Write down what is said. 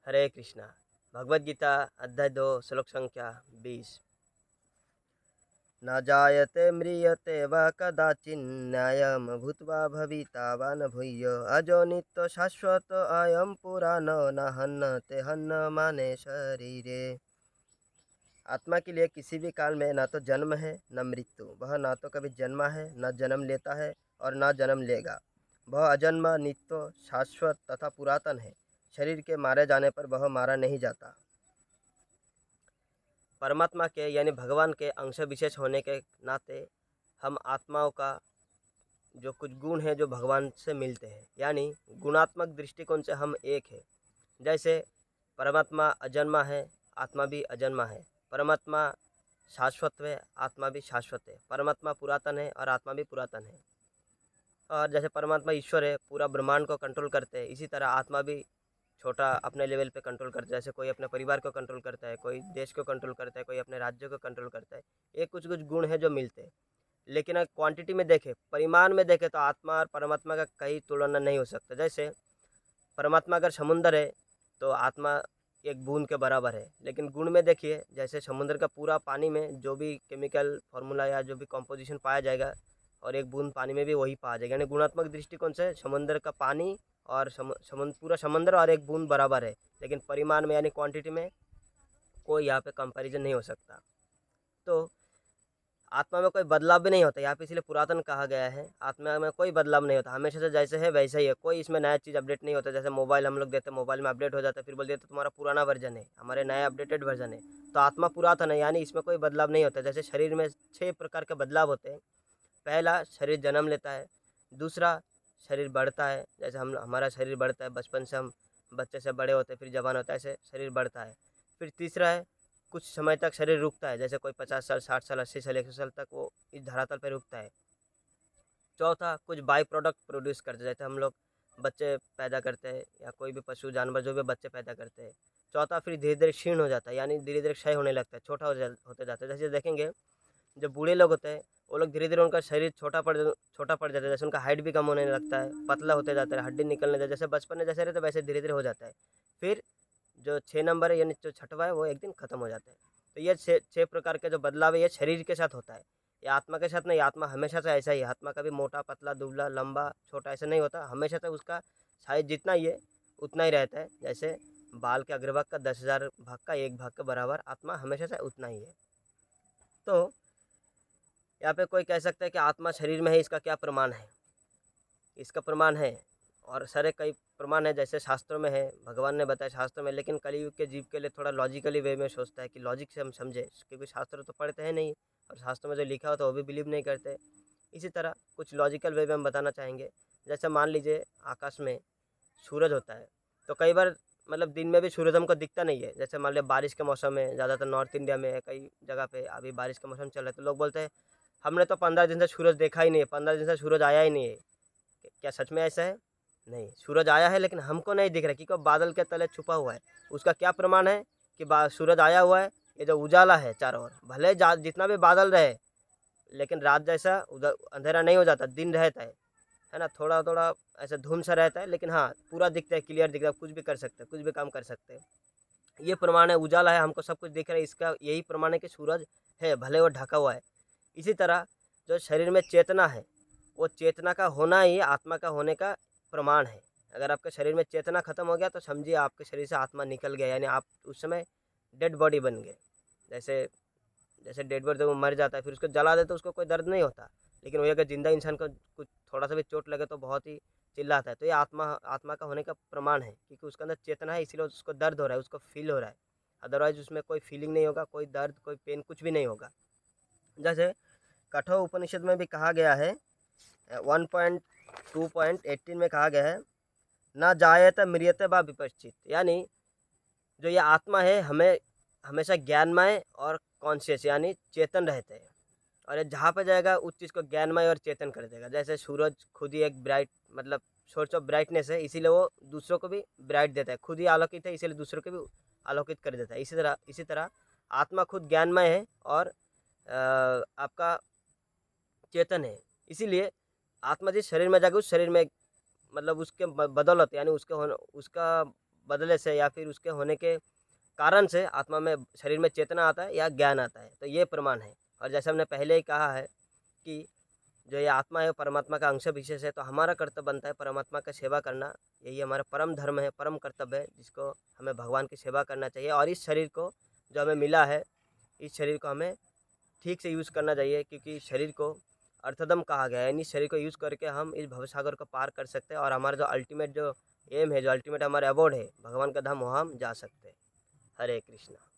हरे कृष्णा। भगवद गीता अध्याय 2 श्लोक संख्या 20। न जायते म्रियते वा कदाचिन्न्यायं भूत्वा भविता वा न भूय अजो नित्य शाश्वत अयं पुराण न हन्यते हन्न माने शरीरे। आत्मा के लिए किसी भी काल में ना तो जन्म है न मृत्यु, वह ना तो कभी जन्मा है न जन्म लेता है और न जन्म लेगा। वह अजन्म, नित्य, शाश्वत तथा पुरातन है। शरीर के मारे जाने पर वह मारा नहीं जाता। परमात्मा के यानी भगवान के अंश विशेष होने के नाते हम आत्माओं का जो कुछ गुण है जो भगवान से मिलते हैं, यानी गुणात्मक दृष्टिकोण से हम एक है। जैसे परमात्मा अजन्मा है, आत्मा भी अजन्मा है। परमात्मा शाश्वत है, आत्मा भी शाश्वत है। परमात्मा पुरातन है और आत्मा भी पुरातन है। और जैसे परमात्मा ईश्वर है, पूरा ब्रह्मांड को कंट्रोल करते हैं, इसी तरह आत्मा भी छोटा अपने लेवल पे कंट्रोल करता है। जैसे कोई अपने परिवार को कंट्रोल करता है, कोई देश को कंट्रोल करता है, कोई अपने राज्य को कंट्रोल करता है। ये कुछ कुछ गुण है जो मिलते हैं। लेकिन अगर क्वांटिटी में देखें, परिमाण में देखें, तो आत्मा और परमात्मा का कहीं तुलना नहीं हो सकता। जैसे परमात्मा अगर समुंदर है तो आत्मा एक बूंद के बराबर है। लेकिन गुण में देखिए, जैसे समुद्र का पूरा पानी में जो भी केमिकल फार्मूला या जो भी कंपोजिशन पाया जाएगा, और एक बूंद पानी में भी वही पाया जाएगा। यानी गुणात्मक दृष्टिकोण से समुद्र का पानी और पूरा समुद्र और एक बूंद बराबर है। लेकिन परिमाण में यानी क्वांटिटी में कोई यहाँ पे कंपैरिजन नहीं हो सकता। तो आत्मा में कोई बदलाव भी नहीं होता। यहाँ पे इसलिए पुरातन कहा गया है। आत्मा में कोई बदलाव नहीं होता, हमेशा से जैसे है वैसे ही है। कोई इसमें नया चीज़ अपडेट नहीं होता। जैसे मोबाइल हम लोग देते हैं, मोबाइल में अपडेट हो जाता है, फिर बोल देते तुम्हारा पुराना वर्जन है, हमारे नया अपडेटेड वर्जन है। तो आत्मा पुरातन है, यानी इसमें कोई बदलाव नहीं होता। जैसे शरीर में 6 प्रकार के बदलाव होते हैं। पहला, शरीर जन्म लेता है। दूसरा, शरीर बढ़ता है। जैसे हम हमारा शरीर बढ़ता है, बचपन से हम बच्चे से बड़े होते हैं, फिर जवान होता है, ऐसे शरीर बढ़ता है। फिर तीसरा है, कुछ समय तक शरीर रुकता है। जैसे कोई 50 साल, 60 साल, 80 साल, 100 साल तक वो इस धरातल पर रुकता है। चौथा, कुछ बाई प्रोडक्ट प्रोड्यूस करते हैं। जैसे हम लोग बच्चे पैदा करते हैं या कोई भी पशु जानवर जो भी बच्चे पैदा करते हैं। चौथा, फिर धीरे धीरे क्षीण हो जाता है, यानी धीरे धीरे क्षय होने लगता है, छोटा होते जाता है। जैसे देखेंगे, जो बूढ़े लोग होते हैं वो लोग धीरे धीरे उनका शरीर छोटा पड़ जाता है। जैसे उनका हाइट भी कम होने लगता है, पतला होते जाता है, हड्डी निकलने लगता है। जैसे बचपन में जैसे रहते वैसे धीरे धीरे हो जाता है। फिर जो 6 नंबर है यानी जो छठवा है वो एक दिन खत्म हो जाता है। तो ये 6 प्रकार के जो बदलाव है ये शरीर के साथ होता है। ये आत्मा के साथ नहीं। आत्मा हमेशा से ऐसा ही है। आत्मा कभी मोटा, पतला, दुबला, लंबा, छोटा ऐसा नहीं होता। हमेशा से उसका साइज जितना ही है उतना ही रहता है। जैसे बाल के अग्रभाग का 10,000 भाग का एक भाग के बराबर आत्मा हमेशा से उतना ही है। तो यहाँ पे कोई कह सकता है कि आत्मा शरीर में है, इसका क्या प्रमाण है? इसका प्रमाण है, और सारे कई प्रमाण है। जैसे शास्त्रों में है, भगवान ने बताया शास्त्रों में। लेकिन कलयुग के जीव के लिए थोड़ा लॉजिकली वे में सोचता है कि लॉजिक से हम समझे, क्योंकि शास्त्र तो पढ़ते हैं नहीं, और शास्त्र में जो लिखा होता है वो भी बिलीव नहीं करते। इसी तरह कुछ लॉजिकल वे में हम बताना चाहेंगे। जैसे मान लीजिए आकाश में सूरज होता है, तो कई बार मतलब दिन में भी सूरज हमको दिखता नहीं है। जैसे मान लिया बारिश के मौसम में, ज़्यादातर नॉर्थ इंडिया में कई जगह पे अभी बारिश का मौसम चल रहा है, तो लोग बोलते हैं हमने तो 15 दिन से सूरज देखा ही नहीं है, 15 दिन से सूरज आया ही नहीं है। क्या सच में ऐसा है? नहीं, सूरज आया है लेकिन हमको नहीं दिख रहा, क्योंकि बादल के तले छुपा हुआ है। उसका क्या प्रमाण है कि सूरज आया हुआ है? ये जो उजाला है चारों ओर, भले जितना भी बादल रहे, लेकिन रात जैसा उधर अंधेरा नहीं हो जाता, दिन रहता है ना। थोड़ा थोड़ा ऐसा धुंध सा रहता है, लेकिन हाँ पूरा दिखता है, क्लियर दिखता है, कुछ भी कर सकते हैं, कुछ भी काम कर सकते हैं। ये प्रमाण है, उजाला है, हमको सब कुछ दिख रहा है। इसका यही प्रमाण है कि सूरज है, भले वो ढका हुआ है। इसी तरह जो शरीर में चेतना है, वो चेतना का होना ही आत्मा का होने का प्रमाण है। अगर आपके शरीर में चेतना खत्म हो गया तो समझिए आपके शरीर से आत्मा निकल गया, यानी आप उस समय डेड बॉडी बन गए। जैसे जैसे डेड बॉडी जब वो मर जाता है, फिर उसको जला दे तो उसको कोई दर्द नहीं होता। लेकिन वही अगर जिंदा इंसान को कुछ थोड़ा सा भी चोट लगे तो बहुत ही चिल्लाता है। तो ये आत्मा आत्मा का होने का प्रमाण है, क्योंकि उसके अंदर चेतना है, इसीलिए उसको दर्द हो रहा है, उसको फील हो रहा है। अदरवाइज उसमें कोई फीलिंग नहीं होगा, कोई दर्द, कोई पेन, कुछ भी नहीं होगा। जैसे कठोर उपनिषद में भी कहा गया है, 1.2.18 में कहा गया है, ना जायते म्रियते व विपश्चित। यानी जो ये आत्मा है हमें हमेशा ज्ञानमय और कॉन्शियस यानी चेतन रहते हैं। और ये जहाँ पे जाएगा उस चीज़ को ज्ञानमय और चेतन कर देगा। जैसे सूरज खुद ही एक ब्राइट मतलब सोर्स ऑफ ब्राइटनेस है, इसीलिए वो दूसरों को भी ब्राइट देता है। खुद ही आलोकित है, इसीलिए दूसरों को भी आलोकित कर देता है। इसी तरह आत्मा खुद ज्ञानमय है और आपका चेतन है। इसीलिए आत्मा जिस शरीर में जाके उस शरीर में मतलब उसके बदौलत यानी उसके होने उसका बदले से या फिर उसके होने के कारण से आत्मा में शरीर में चेतना आता है या ज्ञान आता है, तो ये प्रमाण है। और जैसे हमने पहले ही कहा है कि जो ये आत्मा है वो परमात्मा का अंश विशेष है, तो हमारा कर्तव्य बनता है परमात्मा का सेवा करना। यही हमारा परम धर्म है, परम कर्तव्य है, जिसको हमें भगवान की सेवा करना चाहिए। और इस शरीर को जो हमें मिला है, इस शरीर को हमें ठीक से यूज़ करना चाहिए, क्योंकि शरीर को अर्थदम कहा गया है। यानी इस शरीर को यूज़ करके हम इस भवसागर को पार कर सकते हैं और हमारा जो अल्टीमेट जो एम है, जो अल्टीमेट हमारा अवॉर्ड है, भगवान का धाम, वहाँ हम जा सकते हैं। हरे कृष्णा।